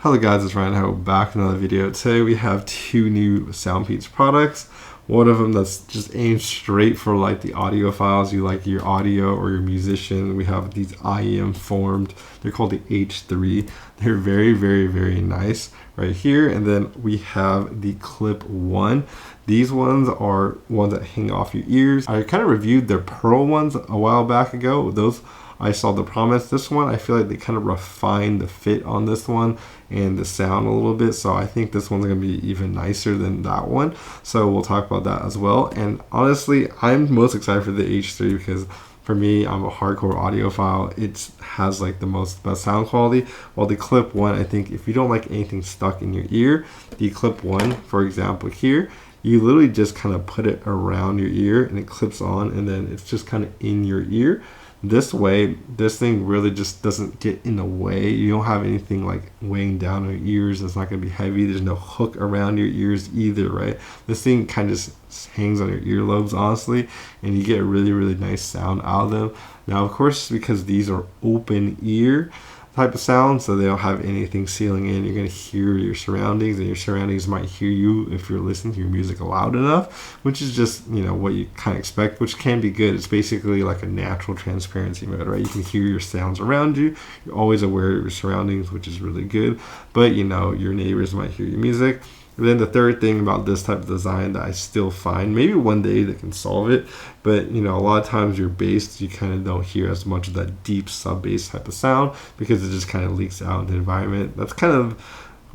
Hello guys, it's Ryan. Back in another video. Today we have two new Soundpeats products. One of them that's just aimed straight for like the audiophiles. You like your audio or your musician. We have these IEM formed. They're called the H3. They're very nice right here. And then we have the Clip 1. These ones are ones that hang off your ears. I kind of reviewed their Pearl ones a while back ago. Those I saw the promise. This one, I feel like they kind of refined the fit on this one and the sound a little bit. So I think this one's going to be even nicer than that one. So we'll talk about that as well. And honestly, I'm most excited for the H3 because for me, I'm a hardcore audiophile. It has like the best sound quality. While the Clip 1, I think if you don't like anything stuck in your ear, the Clip 1, for example here, you literally just kind of put it around your ear and it clips on and then it's just kind of in your ear. This way, this thing really just doesn't get in the way. You don't have anything like weighing down your ears. It's not going to be heavy. There's no hook around your ears either, right? This thing kind of just hangs on your earlobes, honestly, and you get a really nice sound out of them. Now, of course, because these are open ear type of sound, so they don't have anything sealing in, you're going to hear your surroundings, and your surroundings might hear you if you're listening to your music loud enough, which is just, you know, what you kind of expect, which can be good. It's basically like a natural transparency mode, right? You can hear your sounds around you. You're always aware of your surroundings, which is really good, but you know, your neighbors might hear your music. And then the third thing about this type of design that I still find, maybe one day they can solve it, but you know, a lot of times your bass, you kind of don't hear as much of that deep sub bass type of sound because it just kind of leaks out in the environment. That's kind of,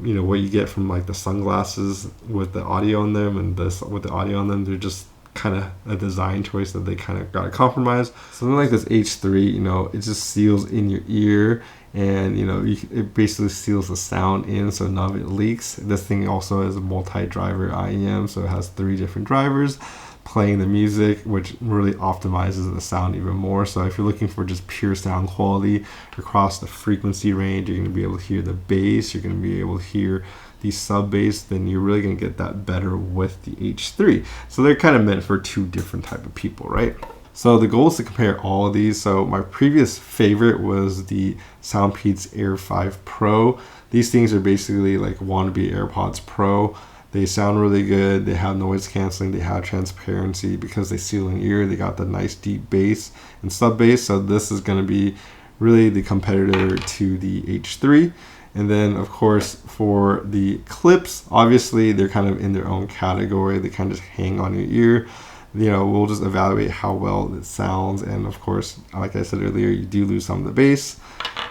you know, what you get from like the sunglasses with the audio on them and this with the audio on them. They're just kind of a design choice that they kind of got to compromise. Something like this H3, you know, it just seals in your ear, and you know, it basically seals the sound in so none of it leaks. This thing also has a multi-driver IEM, so it has 3 different drivers playing the music, which really optimizes the sound even more. So if you're looking for just pure sound quality across the frequency range, you're going to be able to hear the bass, you're going to be able to hear the sub bass, then you're really going to get that better with the H3. So they're kind of meant for 2 different type of people, right? So the goal is to compare all of these. So my previous favorite was the Soundpeats Air 5 Pro. These things are basically like wannabe AirPods Pro. They sound really good. They have noise canceling. They have transparency because they seal in ear. They got the nice deep bass and sub bass. So this is going to be really the competitor to the H3. And then of course for the clips, obviously they're kind of in their own category. They kind of just hang on your ear. You know, we'll just evaluate how well it sounds, and of course, like I said earlier, you do lose some of the bass.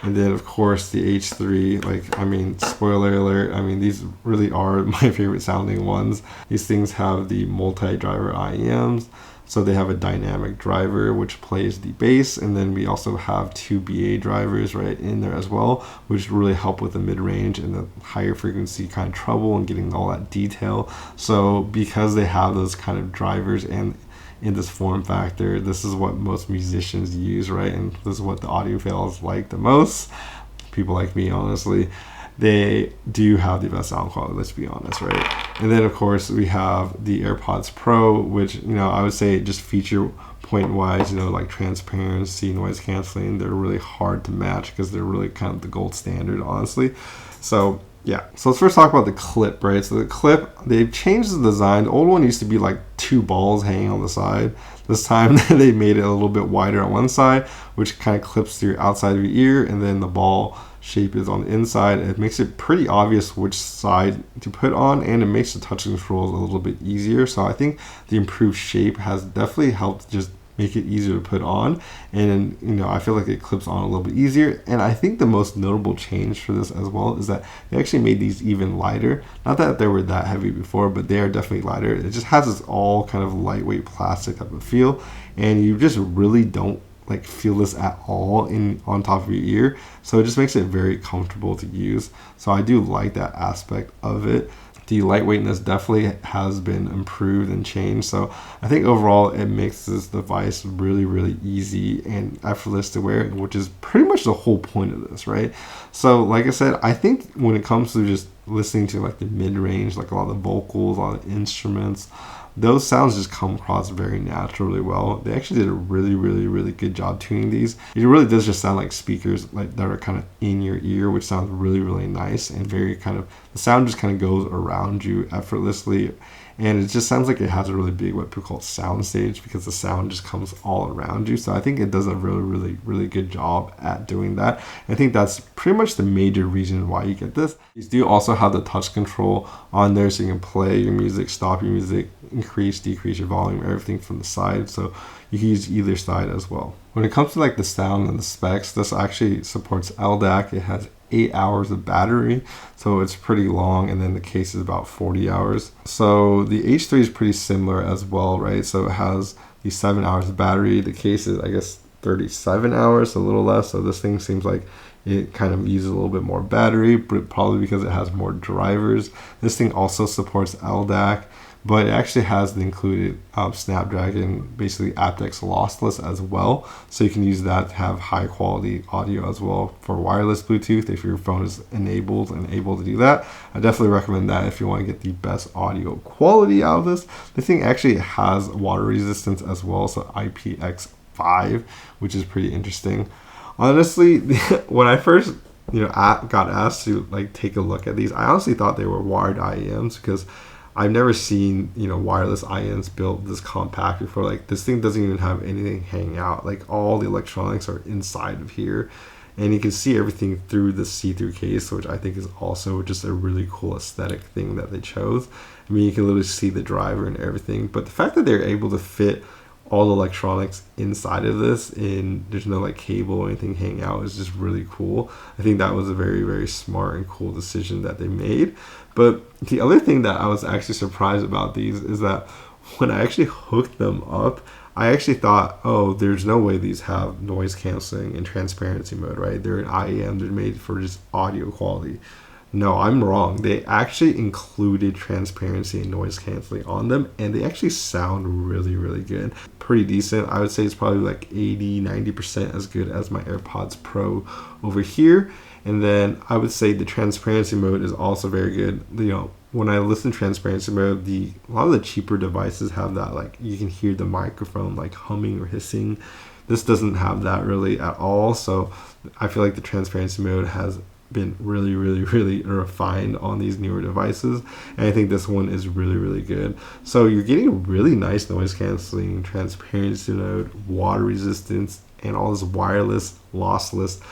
And then of course the H3, like, I mean, spoiler alert, I mean, these really are my favorite sounding ones. These things have the multi-driver IEMs, so they have a dynamic driver which plays the bass, and then we also have 2 BA drivers right in there as well, which really help with the mid-range and the higher frequency kind of treble and getting all that detail. So because they have those kind of drivers and in this form factor, this is what most musicians use, right? And this is what the audiophiles like the most. People like me, honestly. They do have the best sound quality, let's be honest, right? And then of course we have the AirPods Pro, which, you know, I would say just feature point wise, you know, like transparency, noise canceling, they're really hard to match because they're really kind of the gold standard, honestly. So yeah, so let's first talk about the clip, right? So the clip, they've changed the design. The old one used to be like 2 balls hanging on the side. This time they made it a little bit wider on one side, which kind of clips to your outside of your ear, and then the ball shape is on the inside. It makes it pretty obvious which side to put on, and it makes the touch controls a little bit easier. So I think the improved shape has definitely helped just make it easier to put on, and you know, I feel like it clips on a little bit easier. And I think the most notable change for this as well is that they actually made these even lighter. Not that they were that heavy before, but they are definitely lighter. It just has this all kind of lightweight plastic type of feel, and you just really don't like feel this at all on top of your ear, so it just makes it very comfortable to use. So I do like that aspect of it. The lightweightness definitely has been improved and changed, so I think overall it makes this device really easy and effortless to wear, which is pretty much the whole point of this, right? So like I said, I think when it comes to just listening to like the mid-range, like a lot of the vocals, a lot of instruments, those sounds just come across very naturally well. They actually did a really good job tuning these. It really does just sound like speakers like that are kind of in your ear, which sounds really nice and very kind of, the sound just kind of goes around you effortlessly. And it just sounds like it has a really big, what people call sound stage, because the sound just comes all around you. So I think it does a really good job at doing that. I think that's pretty much the major reason why you get this. These do also have the touch control on there, so you can play your music, stop your music, increase, decrease your volume, everything from the side. So you can use either side as well. When it comes to like the sound and the specs, this actually supports LDAC. It has 8 hours of battery, so it's pretty long, and then the case is about 40 hours. So the H3 is pretty similar as well, right? So it has these 7 hours of battery. The case is, I guess, 37 hours, so a little less. So this thing seems like it kind of uses a little bit more battery, but probably because it has more drivers. This thing also supports LDAC, but it actually has the included Snapdragon, basically aptX lossless as well. So you can use that to have high quality audio as well for wireless Bluetooth if your phone is enabled and able to do that. I definitely recommend that if you want to get the best audio quality out of this. The thing actually has water resistance as well, so IPX5, which is pretty interesting. Honestly, when I first got asked to like take a look at these, I honestly thought they were wired IEMs, because I've never seen wireless IEMs built this compact before. Like, this thing doesn't even have anything hanging out. Like, all the electronics are inside of here, and you can see everything through the see-through case, which I think is also just a really cool aesthetic thing that they chose. I mean, you can literally see the driver and everything, but the fact that they're able to fit all the electronics inside of this and there's no like cable or anything hanging out is just really cool. I think that was a very smart and cool decision that they made. But the other thing that I was actually surprised about these is that when I actually hooked them up, I actually thought, oh, there's no way these have noise canceling and transparency mode, right? They're an IEM, they're made for just audio quality. No, I'm wrong. They actually included transparency and noise canceling on them, and they actually sound really good. Pretty decent. I would say it's probably like 80-90% as good as my AirPods Pro over here. And then I would say the transparency mode is also very good. When I listen to transparency mode, a lot of the cheaper devices have that, like you can hear the microphone like humming or hissing. This doesn't have that really at all. So I feel like the transparency mode has been really refined on these newer devices, and I think this one is really good. So you're getting really nice noise canceling, transparency mode, water resistance, and all this wireless lossless,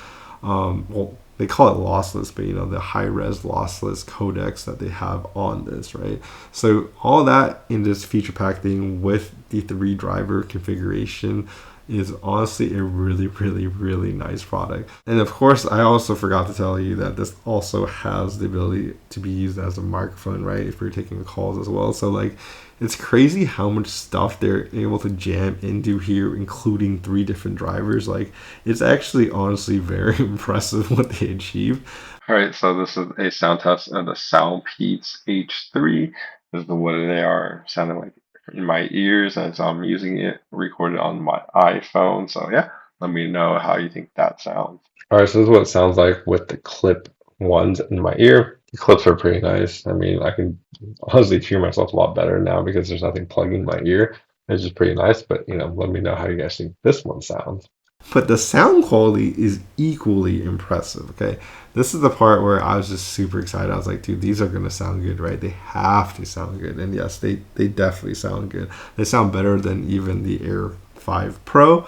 well, they call it lossless, but the high res lossless codecs that they have on this, right? So all that in this feature pack thing with the 3 driver configuration is honestly a really nice product. And of course, I also forgot to tell you that this also has the ability to be used as a microphone, right? If you're taking calls as well. So like, it's crazy how much stuff they're able to jam into here, including 3 different drivers. Like, it's actually honestly very impressive what they achieved. All right, so this is a sound test of the Soundpeats H3. This is what they are sounding like in my ears as I'm using it recorded on my iPhone. So yeah, let me know how you think that sounds. All right, so this is what it sounds like with the clip ones in my ear. The clips are pretty nice. I mean, I can honestly hear myself a lot better now because there's nothing plugging my ear. It's just pretty nice, but let me know how you guys think this one sounds. But the sound quality is equally impressive, okay? This is the part where I was just super excited. I was like, dude, these are going to sound good, right? They have to sound good. And yes, they definitely sound good. They sound better than even the Air 5 Pro.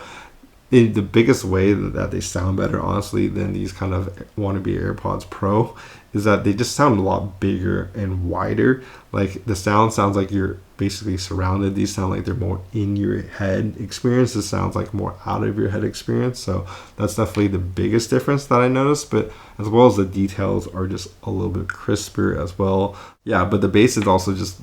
The biggest way that they sound better, honestly, than these kind of wannabe AirPods Pro is that they just sound a lot bigger and wider. Like, the sound sounds like you're basically surrounded. These sound like they're more in your head experience. This sounds like more out of your head experience. So that's definitely the biggest difference that I noticed. But as well as the details are just a little bit crisper as well. Yeah, but the bass is also just,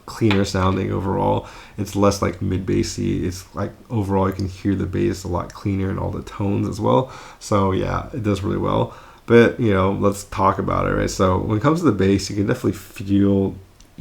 cleaner sounding overall. It's less like mid-bassy. It's like overall you can hear the bass a lot cleaner and all the tones as well. So yeah, it does really well. But let's talk about it, right? So when it comes to the bass, you can definitely feel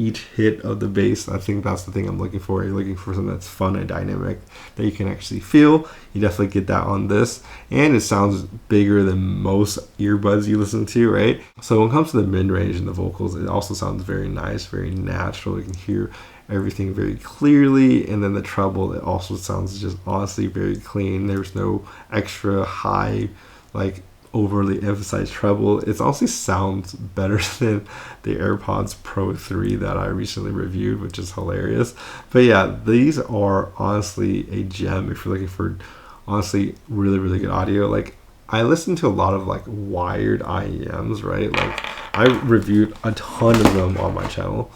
each hit of the bass. I think that's the thing I'm looking for. You're looking for something that's fun and dynamic that you can actually feel. You definitely get that on this, and it sounds bigger than most earbuds you listen to, right? So when it comes to the mid-range and the vocals, it also sounds very nice, very natural. You can hear everything very clearly, and then the treble, it also sounds just honestly very clean. There's no extra high, like overly emphasized treble. It honestly sounds better than the AirPods Pro 3 that I recently reviewed, which is hilarious. But yeah, these are honestly a gem if you're looking for honestly really good audio. Like, I listen to a lot of like wired IEMs, right? Like, I reviewed a ton of them on my channel.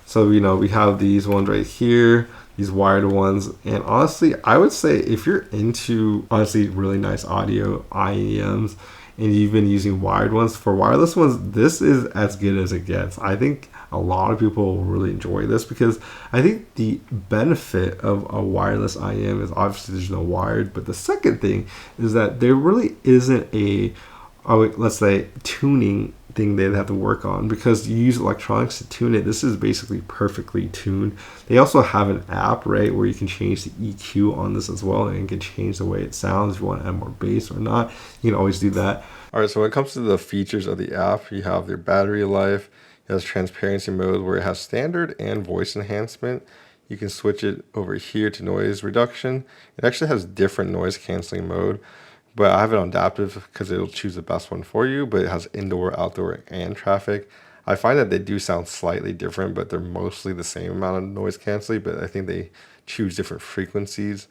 So, you know, we have these ones right here, these wired ones. And honestly, I would say if you're into honestly really nice audio IEMs and you've been using wired ones, for wireless ones, this is as good as it gets. I think a lot of people will really enjoy this, because I think the benefit of a wireless IEM is obviously there's no wired. But the second thing is that there really isn't a, let's say, tuning thing they'd have to work on, because you use electronics to tune it. This is basically perfectly tuned. They also have an app, right, where you can change the EQ on this as well, and you can change the way it sounds. If you want to add more bass or not, you can always do that. All right, so when it comes to the features of the app, you have your battery life. It has transparency mode where it has standard and voice enhancement. You can switch it over here to noise reduction. It actually has different noise canceling mode, but I have it on adaptive because it'll choose the best one for you. But it has indoor, outdoor, and traffic. I find that they do sound slightly different, but they're mostly the same amount of noise canceling, but I think they choose different frequencies.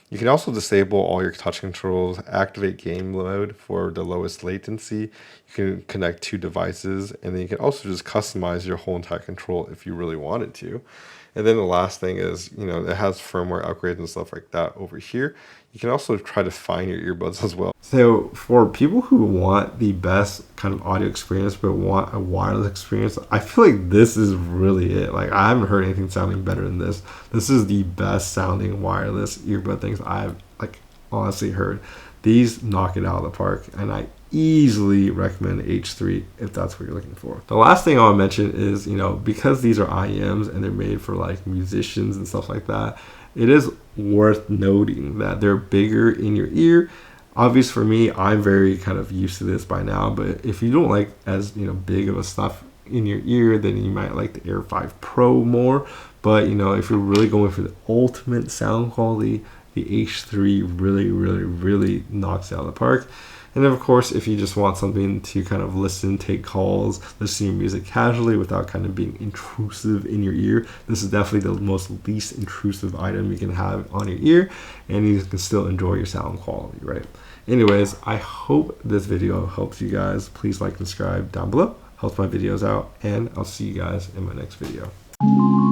You can also disable all your touch controls, activate game mode for the lowest latency. You can connect 2 devices, and then you can also just customize your whole entire control if you really wanted to. And then the last thing is, you know, it has firmware upgrades and stuff like that over here. You can also try to find your earbuds as well. So for people who want the best kind of audio experience but want a wireless experience, I feel like this is really it. Like, I haven't heard anything sounding better than this. This is the best sounding wireless earbud things I've like honestly heard. These knock it out of the park, and I easily recommend H3 if that's what you're looking for. The last thing I want to mention is, you know, because these are IEMs and they're made for like musicians and stuff like that, it is worth noting that they're bigger in your ear. Obvious for me, I'm very kind of used to this by now, but if you don't like as, you know, big of a stuff in your ear, then you might like the Air 5 Pro more. But, you know, if you're really going for the ultimate sound quality, the H3 really knocks it out of the park. And then, of course, if you just want something to kind of listen, take calls, listen to music casually without kind of being intrusive in your ear, this is definitely the most least intrusive item you can have on your ear, and you can still enjoy your sound quality, right? Anyways, I hope this video helps you guys. Please like and subscribe down below. Helps my videos out, and I'll see you guys in my next video.